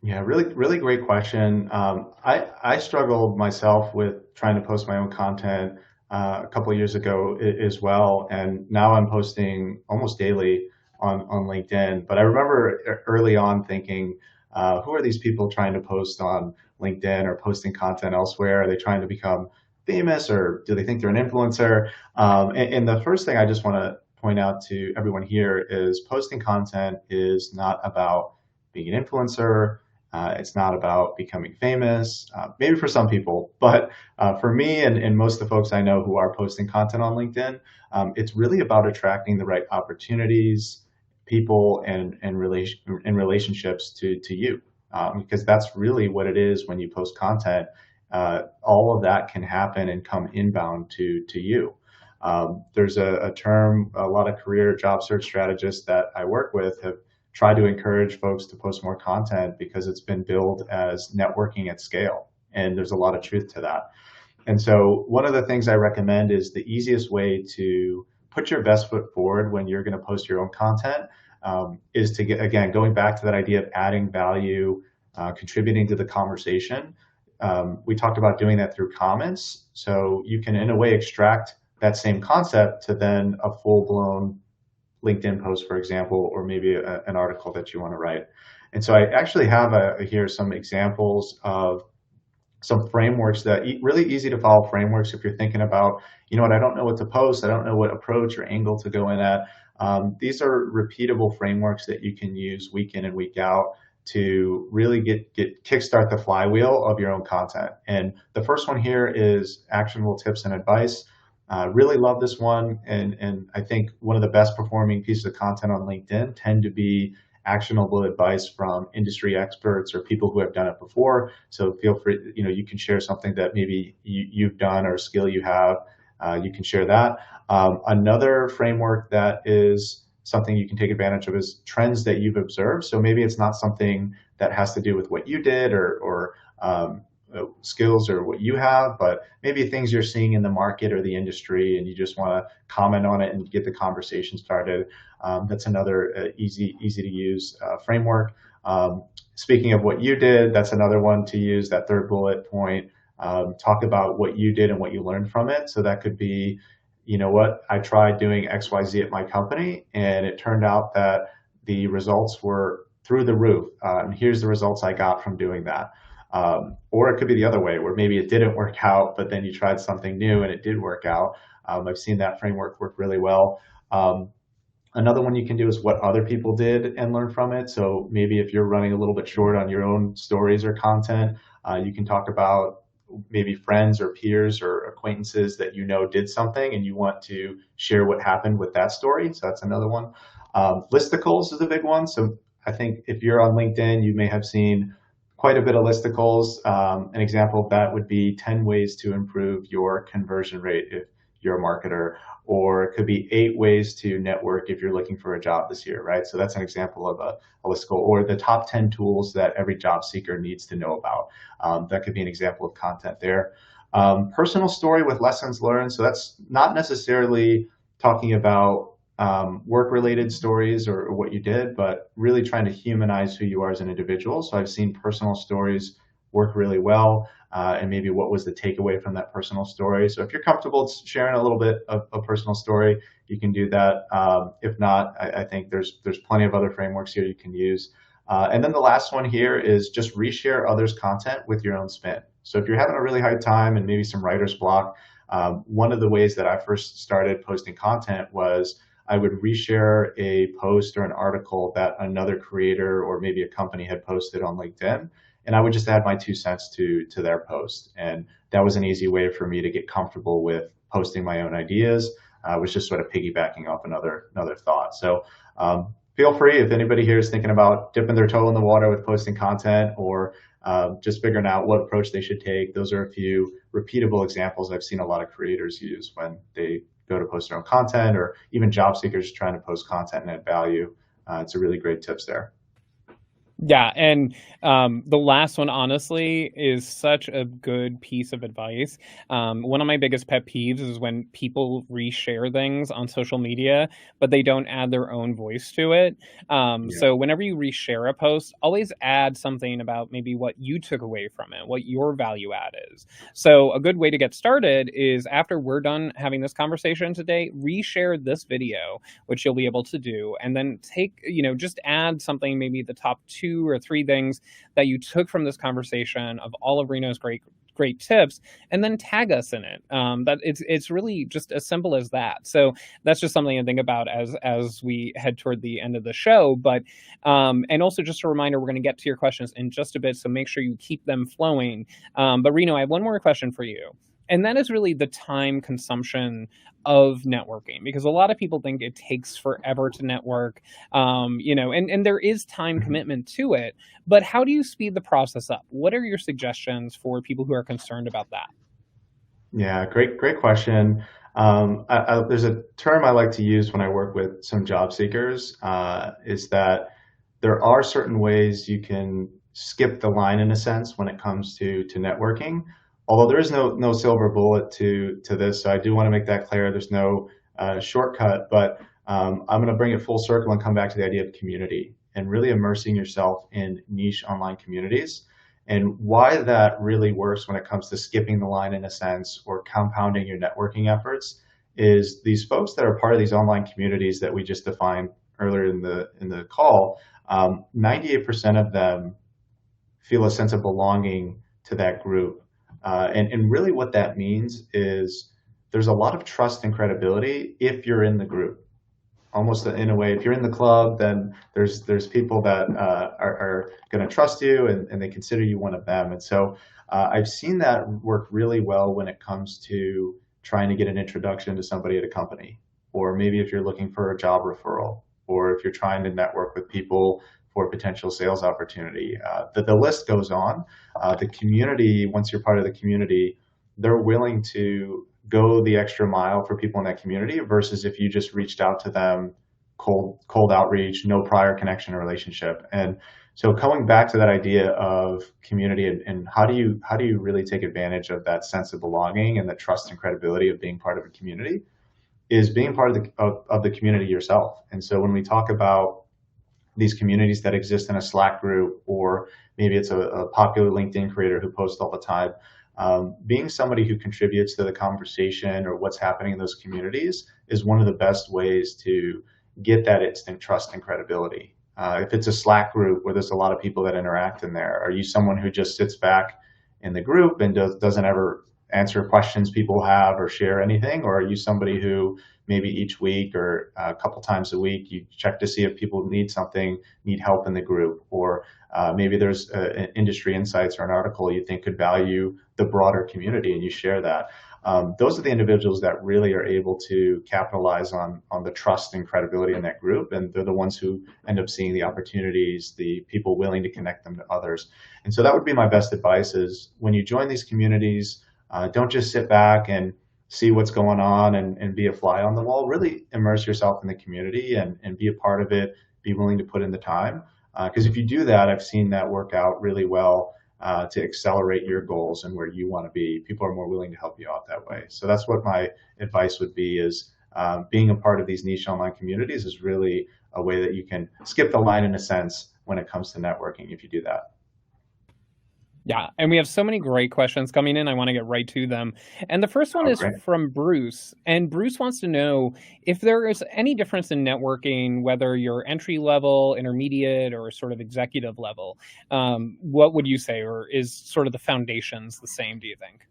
Yeah, really, really great question. I struggled myself with trying to post my own content a couple of years ago as well, and now I'm posting almost daily on LinkedIn. But I remember early on thinking, who are these people trying to post on LinkedIn or posting content elsewhere? Are they trying to become famous, or do they think they're an influencer? And the first thing I just want to point out to everyone here is posting content is not about being an influencer. It's not about becoming famous, maybe for some people, but for me and most of the folks I know who are posting content on LinkedIn, it's really about attracting the right opportunities, people, and relationships to you, because that's really what it is when you post content. All of that can happen and come inbound to you. There's a term a lot of career job search strategists that I work with have try to encourage folks to post more content because it's been billed as networking at scale. And there's a lot of truth to that. And so, one of the things I recommend is the easiest way to put your best foot forward when you're going to post your own content is to get, again, going back to that idea of adding value, contributing to the conversation. We talked about doing that through comments. So, you can, in a way, extract that same concept to then a full blown LinkedIn post, for example, or maybe an article that you want to write. And so I actually have here some examples of some frameworks that really easy to follow frameworks if you're thinking about, what, I don't know what to post, I don't know what approach or angle to go in at. These are repeatable frameworks that you can use week in and week out to really get kickstart the flywheel of your own content. And the first one here is actionable tips and advice. Really love this one, and I think one of the best performing pieces of content on LinkedIn tend to be actionable advice from industry experts or people who have done it before. So feel free, you can share something that maybe you've done or a skill you have. You can share that. Another framework that is something you can take advantage of is trends that you've observed. So maybe it's not something that has to do with what you did or skills or what you have, but maybe things you're seeing in the market or the industry, and you just want to comment on it and get the conversation started. That's another easy to use framework. Speaking of what you did, that's another one to use. That third bullet point, talk about what you did and what you learned from it. So that could be, what, I tried doing XYZ at my company, and it turned out that the results were through the roof. And here's the results I got from doing that. Or it could be the other way, where maybe it didn't work out, but then you tried something new and it did work out. I've seen that framework work really well. Another one you can do is what other people did and learn from it. So maybe if you're running a little bit short on your own stories or content, you can talk about maybe friends or peers or acquaintances that did something and you want to share what happened with that story. So that's another one. Listicles is a big one. So I think if you're on LinkedIn, you may have seen quite a bit of listicles. An example of that would be 10 ways to improve your conversion rate if you're a marketer, or it could be 8 ways to network if you're looking for a job this year, right? So that's an example of a listicle, or the top 10 tools that every job seeker needs to know about. That could be an example of content there. Personal story with lessons learned. So that's not necessarily talking about work-related stories or what you did, but really trying to humanize who you are as an individual. So I've seen personal stories work really well, and maybe what was the takeaway from that personal story. So if you're comfortable sharing a little bit of a personal story, you can do that. If not, I think there's plenty of other frameworks here you can use. And then the last one here is just reshare others' content with your own spin. So if you're having a really hard time and maybe some writer's block, one of the ways that I first started posting content was I would reshare a post or an article that another creator or maybe a company had posted on LinkedIn. and I would just add my 2 cents to their post. And that was an easy way for me to get comfortable with posting my own ideas. Was just sort of piggybacking off another thought. So feel free, if anybody here is thinking about dipping their toe in the water with posting content, or just figuring out what approach they should take. Those are a few repeatable examples I've seen a lot of creators use when they go to post their own content, or even job seekers trying to post content and add value. It's a really great tips there. Yeah, and the last one, honestly, is such a good piece of advice. One of my biggest pet peeves is when people reshare things on social media, but they don't add their own voice to it. Yeah. So whenever you reshare a post, always add something about maybe what you took away from it, what your value add is. So a good way to get started is, after we're done having this conversation today, reshare this video, which you'll be able to do, and then just add something, maybe the top 2 or 3 things that you took from this conversation of all of Reno's great tips, and then tag us in it. That it's really just as simple as that. So that's just something to think about as we head toward the end of the show. But and also, just a reminder, we're going to get to your questions in just a bit, so make sure you keep them flowing. But Reno, I have one more question for you, and that is really the time consumption of networking, because a lot of people think it takes forever to network, and there is time Mhm. commitment to it. But how do you speed the process up? What are your suggestions for people who are concerned about that? Yeah, great question. There's a term I like to use when I work with some job seekers, is that there are certain ways you can skip the line in a sense when it comes to networking. Although there is no silver bullet to this, so I do want to make that clear. There's no shortcut, but I'm going to bring it full circle and come back to the idea of community and really immersing yourself in niche online communities. And why that really works when it comes to skipping the line in a sense, or compounding your networking efforts, is these folks that are part of these online communities that we just defined earlier in the call. 98% of them feel a sense of belonging to that group, and really what that means is there's a lot of trust and credibility if you're in the group. Almost in a way, if you're in the club, then there's people that are going to trust you, and they consider you one of them. And so I've seen that work really well when it comes to trying to get an introduction to somebody at a company, or maybe if you're looking for a job referral, or if you're trying to network with people for potential sales opportunity. The list goes on. The community, once you're part of the community, they're willing to go the extra mile for people in that community, versus if you just reached out to them cold outreach, no prior connection or relationship. And so going back to that idea of community, and how do you really take advantage of that sense of belonging and the trust and credibility of being part of a community, is being part of the community yourself. And so when we talk about these communities that exist in a Slack group, or maybe it's a popular LinkedIn creator who posts all the time, being somebody who contributes to the conversation or what's happening in those communities is one of the best ways to get that instant trust and credibility. If it's a Slack group where there's a lot of people that interact in there, are you someone who just sits back in the group and doesn't ever answer questions people have or share anything? Or are you somebody who maybe each week or a couple times a week you check to see if people need help in the group, or maybe there's industry insights or an article you think could value the broader community and you share that? Those are the individuals that really are able to capitalize on the trust and credibility in that group, and they're the ones who end up seeing the opportunities, the people willing to connect them to others. And so that would be my best advice: is when you join these communities, don't just sit back and see what's going on and be a fly on the wall. Really immerse yourself in the community and be a part of it. Be willing to put in the time, because if you do that, I've seen that work out really well to accelerate your goals and where you want to be. People are more willing to help you out that way. So that's what my advice would be: is being a part of these niche online communities is really a way that you can skip the line in a sense when it comes to networking if you do that. Yeah, and we have so many great questions coming in. I want to get right to them. And the first one Oh, is great. from Bruce. And Bruce wants to know if there is any difference in networking, whether you're entry level, intermediate, or sort of executive level. What would you say, or is sort of the foundations the same, do you think?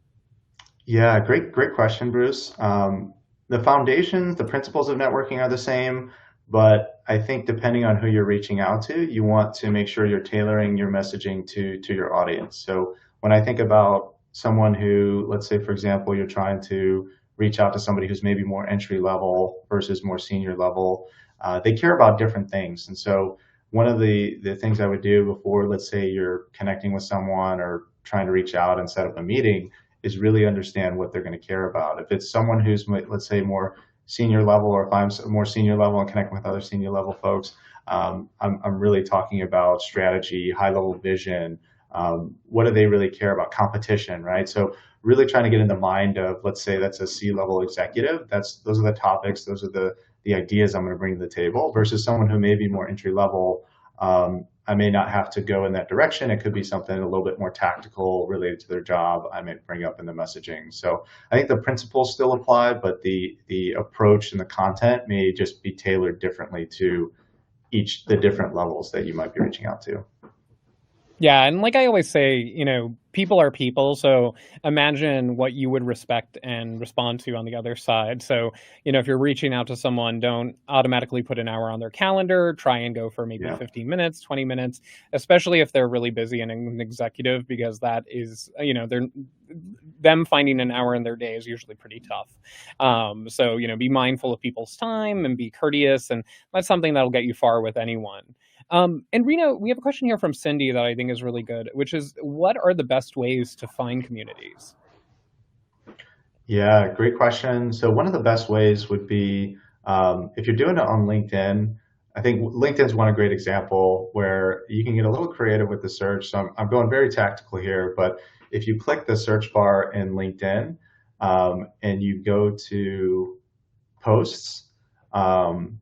Yeah, great question, Bruce. The foundations, the principles of networking are the same, But I think depending on who you're reaching out to, you want to make sure you're tailoring your messaging to your audience. So when I think about someone who, let's say, for example, you're trying to reach out to somebody who's maybe more entry level versus more senior level, they care about different things. And so one of the things I would do before, let's say, you're connecting with someone or trying to reach out and set up a meeting is really understand what they're going to care about. If it's someone who's, let's say, more senior level, or if I'm more senior level and connecting with other senior level folks, I'm really talking about strategy, high level vision. What do they really care about? Competition, right? So really trying to get in the mind of, let's say that's a C-level executive. Those are the topics, those are the ideas I'm going to bring to the table, versus someone who may be more entry level. I may not have to go in that direction. It could be something a little bit more tactical related to their job I may bring up in the messaging. So I think the principles still apply, but the approach and the content may just be tailored differently to the different levels that you might be reaching out to. Yeah, and like I always say, people are people, so imagine what you would respect and respond to on the other side. So, if you're reaching out to someone, don't automatically put an hour on their calendar. Try and go for maybe Yeah. 15 minutes, 20 minutes, especially if they're really busy and an executive, because that is, they're them finding an hour in their day is usually pretty tough. So, be mindful of people's time and be courteous, and that's something that'll get you far with anyone. And Reno, we have a question here from Cindy that I think is really good, which is, what are the best ways to find communities? Yeah, great question. So one of the best ways would be if you're doing it on LinkedIn. I think LinkedIn's one a great example where you can get a little creative with the search. So I'm going very tactical here, but if you click the search bar in LinkedIn and you go to posts, um,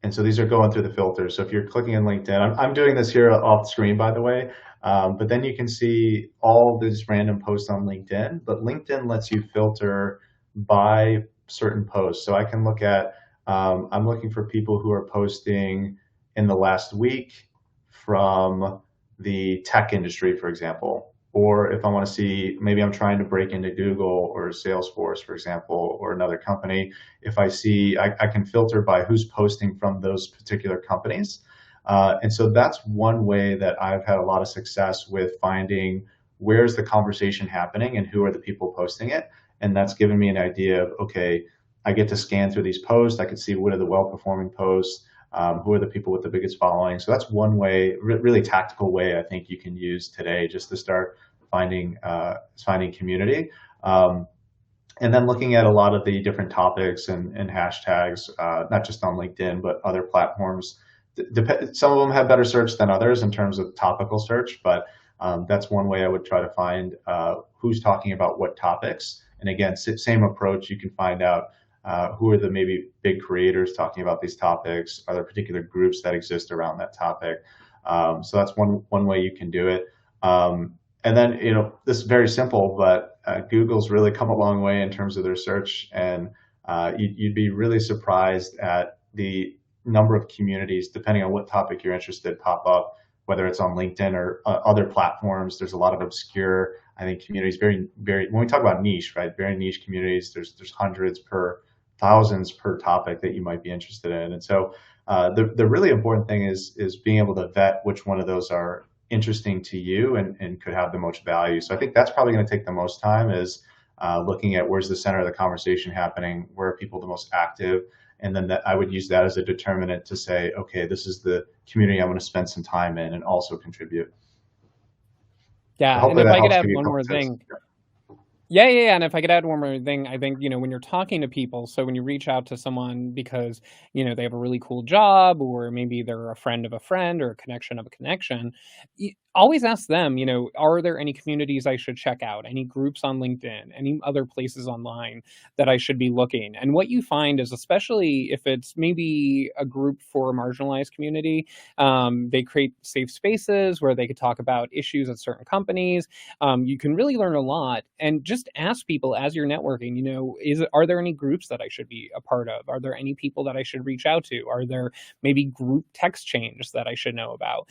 and so these are going through the filters. So if you're clicking in LinkedIn, I'm doing this here off the screen, by the way, but then you can see all these random posts on LinkedIn. But LinkedIn lets you filter by certain posts. So I can look at, I'm looking for people who are posting in the last week from the tech industry, for example. Or if I want to see, maybe I'm trying to break into Google or Salesforce, for example, or another company. If I see, I can filter by who's posting from those particular companies. And so that's one way that I've had a lot of success with finding where's the conversation happening and who are the people posting it. And that's given me an idea of, okay, I get to scan through these posts. I can see what are the well-performing posts, who are the people with the biggest following. So that's one way, really tactical way I think you can use today just to start finding community. And then looking at a lot of the different topics and hashtags, not just on LinkedIn, but other platforms. Some of them have better search than others in terms of topical search, but that's one way I would try to find who's talking about what topics. And again, same approach. You can find out who are the maybe big creators talking about these topics. Are there particular groups that exist around that topic? So that's one way you can do it. And then, this is very simple, but Google's really come a long way in terms of their search, and you'd be really surprised at the number of communities, depending on what topic you're interested, pop up, whether it's on LinkedIn or other platforms. There's a lot of obscure, I think, communities, very, very, when we talk about niche, right, very niche communities, there's hundreds per thousands per topic that you might be interested in. And so the really important thing is being able to vet which one of those are interesting to you and could have the most value. So I think that's probably going to take the most time is looking at where's the center of the conversation happening, where are people the most active, and then I would use that as a determinant to say, okay, this is the community I'm going to spend some time in and also contribute. So Yeah, and hopefully if that I could helps add give you a one couple more tips. thing, yeah, and if I could add one more thing, I think, when you're talking to people, so when you reach out to someone because, they have a really cool job, or maybe they're a friend of a friend or a connection of a connection, always ask them, are there any communities I should check out? Any groups on LinkedIn? Any other places online that I should be looking? And what you find is, especially if it's maybe a group for a marginalized community, they create safe spaces where they could talk about issues at certain companies. You can really learn a lot, and just just ask people as you're networking, are there any groups that I should be a part of? Are there any people that I should reach out to? Are there maybe group text chains that I should know about?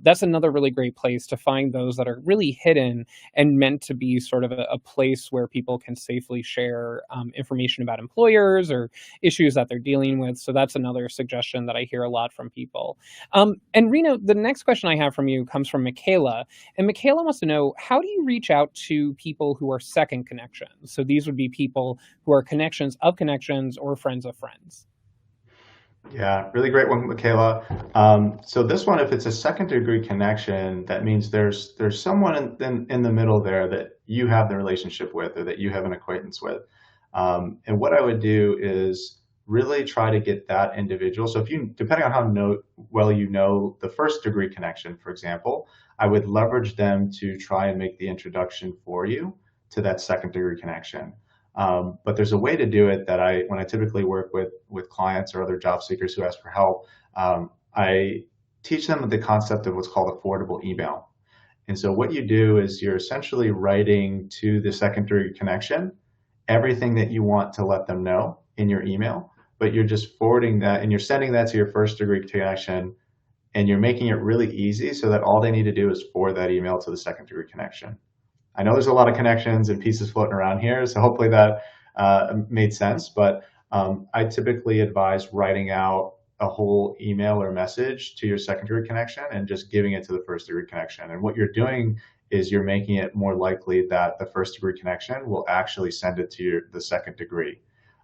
That's another really great place to find those that are really hidden and meant to be sort of a place where people can safely share information about employers or issues that they're dealing with. So that's another suggestion that I hear a lot from people. And Reno, the next question I have from you comes from Michaela. And Michaela wants to know, how do you reach out to people who are second connections? So these would be people who are connections of connections or friends of friends. Yeah, really great one, Michaela. So this one, if it's a second degree connection, that means there's someone in the middle there that you have the relationship with or that you have an acquaintance with. And what I would do is really try to get that individual. So if you, depending on how well you know the first degree connection, for example, I would leverage them to try and make the introduction for you to that second degree connection. But there's a way to do it that when I typically work with clients or other job seekers who ask for help, I teach them the concept of what's called affordable email. And so what you do is you're essentially writing to the secondary connection everything that you want to let them know in your email, but you're just forwarding that and you're sending that to your first degree connection, and you're making it really easy so that all they need to do is forward that email to the second degree connection. I know there's a lot of connections and pieces floating around here, so hopefully that made sense. But I typically advise writing out a whole email or message to your secondary connection and just giving it to the first degree connection. And what you're doing is you're making it more likely that the first degree connection will actually send it to the second degree.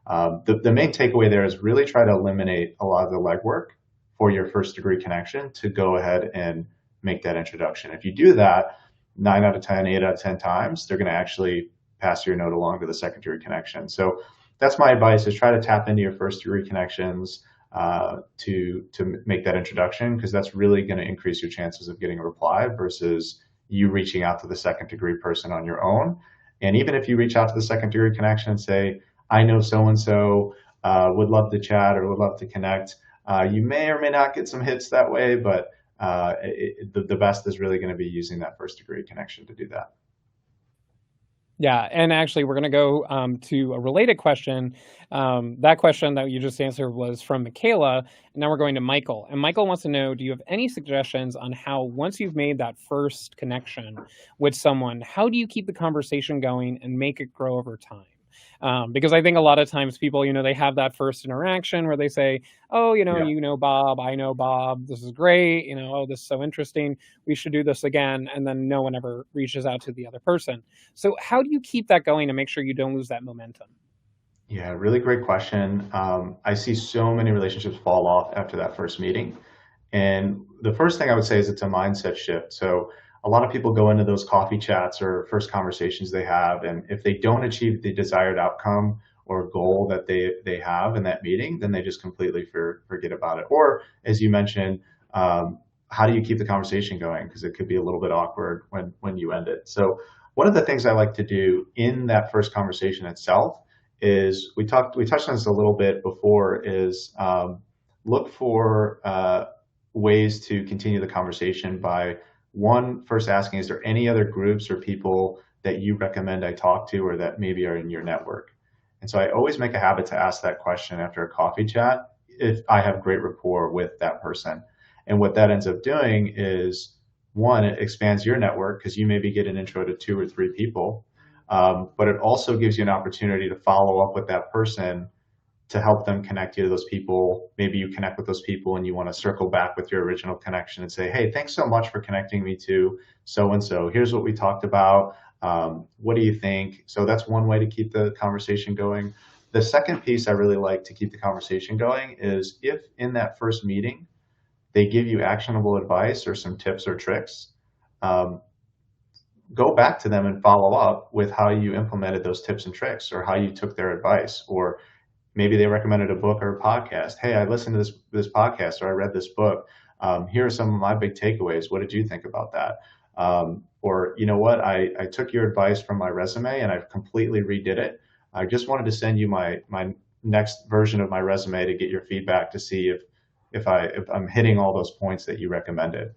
The main takeaway there is really try to eliminate a lot of the legwork for your first degree connection to go ahead and make that introduction. If you do that, 9 out of 10, 8 out of 10 times, they're going to actually pass your note along to the secondary connection. So that's my advice, is try to tap into your first degree connections to make that introduction, because that's really going to increase your chances of getting a reply versus you reaching out to the second degree person on your own. And even if you reach out to the second degree connection and say, I know so-and-so, would love to chat or would love to connect, you may or may not get some hits that way, but the best is really going to be using that first degree connection to do that. Yeah, and actually, we're going to go to a related question. That question that you just answered was from Michaela, and now we're going to Michael. And Michael wants to know, do you have any suggestions on how, once you've made that first connection with someone, how do you keep the conversation going and make it grow over time? Because I think a lot of times people, they have that first interaction where they say, oh, Yeah. you know Bob, I know Bob, this is great, oh, this is so interesting, we should do this again, and then no one ever reaches out to the other person. So how do you keep that going to make sure you don't lose that momentum? Yeah, really great question. I see so many relationships fall off after that first meeting. And the first thing I would say is it's a mindset shift. So a lot of people go into those coffee chats or first conversations they have, and if they don't achieve the desired outcome or goal that they have in that meeting, then they just completely forget about it. Or as you mentioned, how do you keep the conversation going? Because it could be a little bit awkward when you end it. So one of the things I like to do in that first conversation itself is we touched on this a little bit before, is look for ways to continue the conversation by, one, first asking, is there any other groups or people that you recommend I talk to or that maybe are in your network? And so I always make a habit to ask that question after a coffee chat if I have great rapport with that person. And what that ends up doing is, one, it expands your network because you maybe get an intro to 2 or 3 people, but it also gives you an opportunity to follow up with that person to help them connect you to those people. Maybe you connect with those people and you want to circle back with your original connection and say, hey, thanks so much for connecting me to so-and-so. Here's what we talked about. What do you think? So that's one way to keep the conversation going. The second piece I really like to keep the conversation going is, if in that first meeting they give you actionable advice or some tips or tricks, go back to them and follow up with how you implemented those tips and tricks, or how you took their advice. Or maybe they recommended a book or a podcast. Hey, I listened to this podcast, or I read this book. Here are some of my big takeaways. What did you think about that? Or, you know what, I took your advice from my resume and I've completely redid it. I just wanted to send you my next version of my resume to get your feedback to see if I'm hitting all those points that you recommended.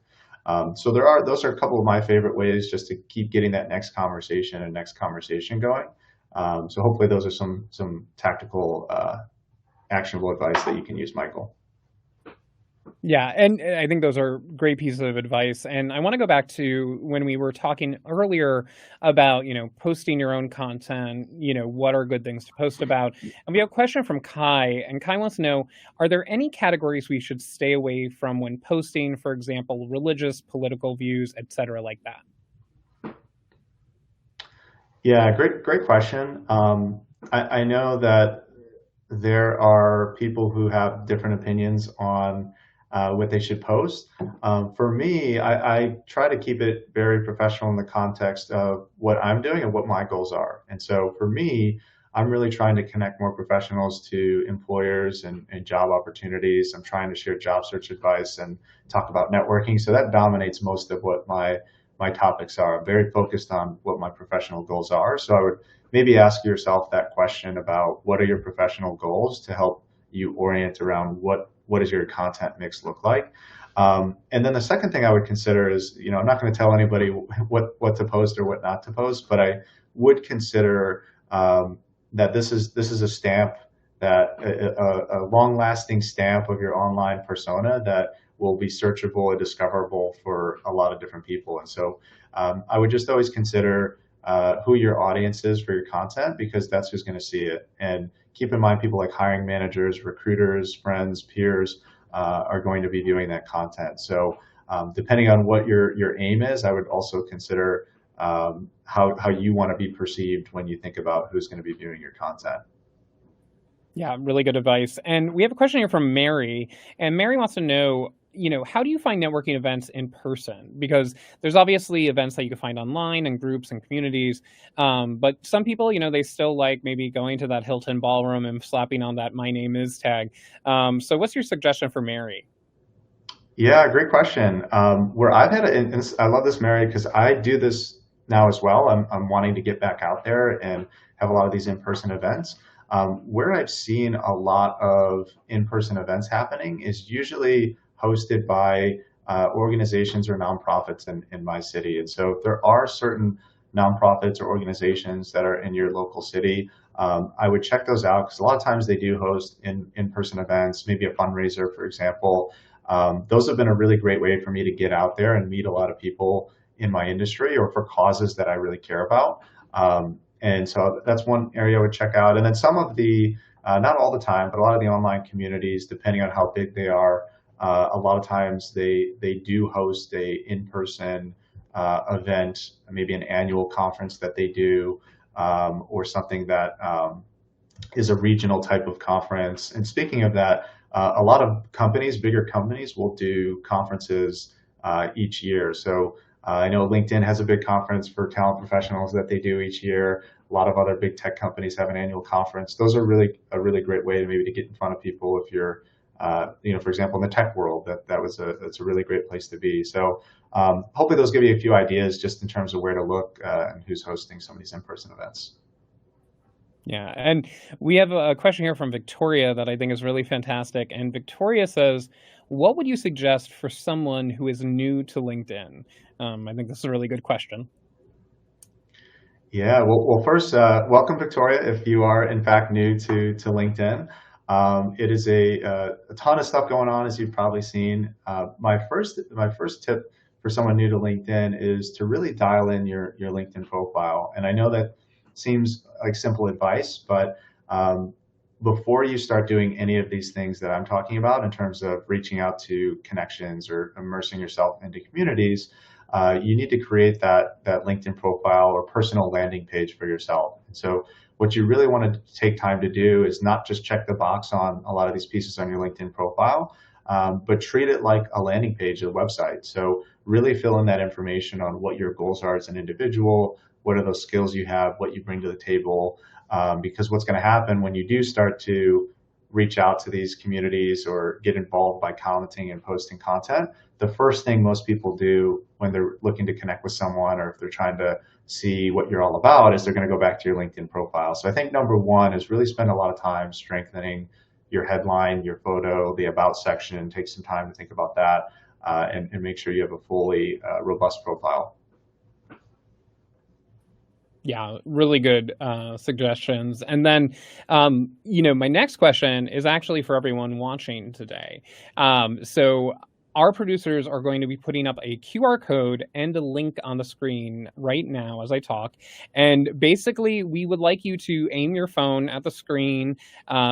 So those are a couple of my favorite ways just to keep getting that next conversation going. So hopefully those are some tactical, actionable advice that you can use, Michael. Yeah, and I think those are great pieces of advice. And I want to go back to when we were talking earlier about, posting your own content, what are good things to post about. And we have a question from Kai, and Kai wants to know, are there any categories we should stay away from when posting, for example, religious, political views, etc., like that? Yeah, great question. I know that there are people who have different opinions on what they should post. For me, I try to keep it very professional in the context of what I'm doing and what my goals are. And so for me, I'm really trying to connect more professionals to employers and job opportunities. I'm trying to share job search advice and talk about networking. So that dominates most of what my topics are. I'm very focused on what my professional goals are. So I would maybe ask yourself that question about what are your professional goals to help you orient around what does your content mix look like. And then the second thing I would consider is, I'm not going to tell anybody what to post or what not to post, but I would consider that this is a stamp, that a long lasting stamp of your online persona that will be searchable and discoverable for a lot of different people. And so I would just always consider who your audience is for your content, because that's who's going to see it. And keep in mind, people like hiring managers, recruiters, friends, peers are going to be viewing that content. So depending on what your aim is, I would also consider how you want to be perceived when you think about who's going to be viewing your content. Yeah, really good advice. And we have a question here from Mary, and Mary wants to know, how do you find networking events in person? Because there's obviously events that you can find online and groups and communities, but some people, they still like maybe going to that Hilton ballroom and slapping on that "My name is" tag. So, what's your suggestion for Mary? Yeah, great question. Where I've had it, and I love this, Mary, because I do this now as well. I'm wanting to get back out there and have a lot of these in-person events. Where I've seen a lot of in-person events happening is usually hosted by organizations or nonprofits in my city. And so if there are certain nonprofits or organizations that are in your local city, I would check those out, because a lot of times they do host in-person events, maybe a fundraiser, for example. Those have been a really great way for me to get out there and meet a lot of people in my industry or for causes that I really care about. And so that's one area I would check out. And then some of the, not all the time, but a lot of the online communities, depending on how big they are, a lot of times they do host a in-person event, maybe an annual conference that they do, or something that is a regional type of conference. And speaking of that, a lot of companies, bigger companies, will do conferences each year. So I know LinkedIn has a big conference for talent professionals that they do each year. A lot of other big tech companies have an annual conference. Those are really a really great way to maybe to get in front of people if you're, for example, in the tech world. That's a really great place to be. So hopefully those give you a few ideas just in terms of where to look and who's hosting some of these in-person events. Yeah, and we have a question here from Victoria that I think is really fantastic. And Victoria says, "What would you suggest for someone who is new to LinkedIn?" I think this is a really good question. Yeah, well, first, welcome, Victoria. If you are in fact new to LinkedIn, it is a ton of stuff going on, as you've probably seen. My first tip for someone new to LinkedIn is to really dial in your LinkedIn profile. And I know that seems like simple advice, but before you start doing any of these things that I'm talking about in terms of reaching out to connections or immersing yourself into communities, you need to create that LinkedIn profile or personal landing page for yourself. So what you really want to take time to do is not just check the box on a lot of these pieces on your LinkedIn profile, but treat it like a landing page of the website. So really fill in that information on what your goals are as an individual, what are those skills you have, what you bring to the table. Because what's going to happen when you do start to reach out to these communities or get involved by commenting and posting content, the first thing most people do when they're looking to connect with someone, or if they're trying to see what you're all about, is they're going to go back to your LinkedIn profile. So I think number one is really spend a lot of time strengthening your headline, your photo, the about section. Take some time to think about that. and make sure you have a fully robust profile. Yeah, really good suggestions. And then, my next question is actually for everyone watching today. So, our producers are going to be putting up a QR code and a link on the screen right now as I talk. And basically, we would like you to aim your phone at the screen,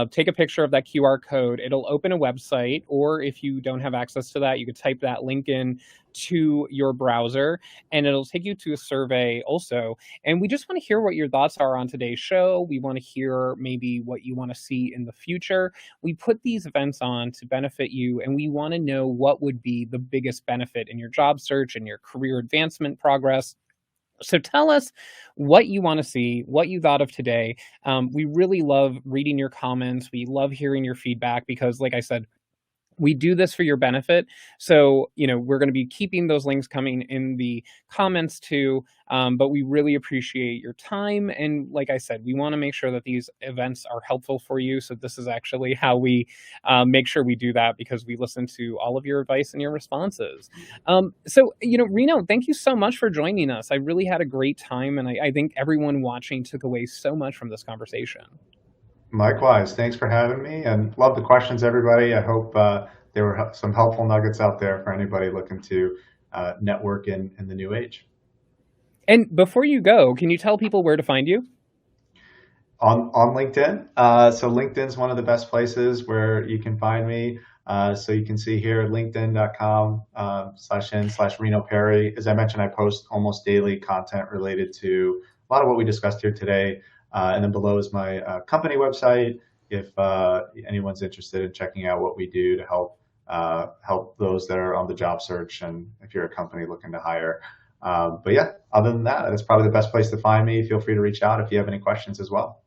take a picture of that QR code. It'll open a website, or if you don't have access to that, you could type that link in to your browser and it'll take you to a survey also, and we just want to hear what your thoughts are on today's show. We want to hear maybe what you want to see in the future. We put these events on to benefit you, and we want to know what would be the biggest benefit in your job search and your career advancement progress. So tell us what you want to see, what you thought of today. We really love reading your comments. We love hearing your feedback because, like I said, we do this for your benefit. So, we're going to be keeping those links coming in the comments too. But we really appreciate your time. And like I said, we want to make sure that these events are helpful for you. So, this is actually how we make sure we do that because we listen to all of your advice and your responses. Reno, thank you so much for joining us. I really had a great time. And I think everyone watching took away so much from this conversation. Likewise, thanks for having me, and love the questions, everybody. I hope there were some helpful nuggets out there for anybody looking to network in the new age. And before you go, can you tell people where to find you? On LinkedIn. So LinkedIn's one of the best places where you can find me. So you can see here linkedin.com /n/Reno Perry. As I mentioned, I post almost daily content related to a lot of what we discussed here today. And then below is my company website if anyone's interested in checking out what we do to help those that are on the job search, and if you're a company looking to hire. But yeah, other than that, that's probably the best place to find me. Feel free to reach out if you have any questions as well.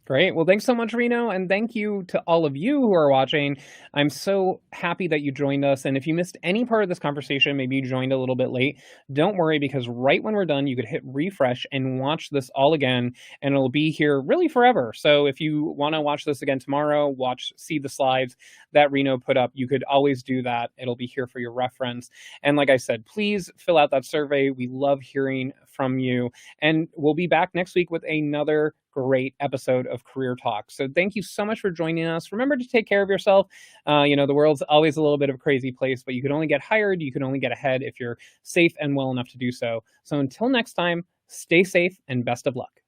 Great. Well, thanks so much, Reno. And thank you to all of you who are watching. I'm so happy that you joined us. And if you missed any part of this conversation, maybe you joined a little bit late, don't worry, because right when we're done, you could hit refresh and watch this all again, and it'll be here really forever. So if you want to watch this again tomorrow, see the slides that Reno put up, you could always do that. It'll be here for your reference. And like I said, please fill out that survey. We love hearing from you. And we'll be back next week with another great episode of Career Talk. So thank you so much for joining us. Remember to take care of yourself. The world's always a little bit of a crazy place, but you can only get hired, you can only get ahead if you're safe and well enough to do so. So until next time, stay safe and best of luck.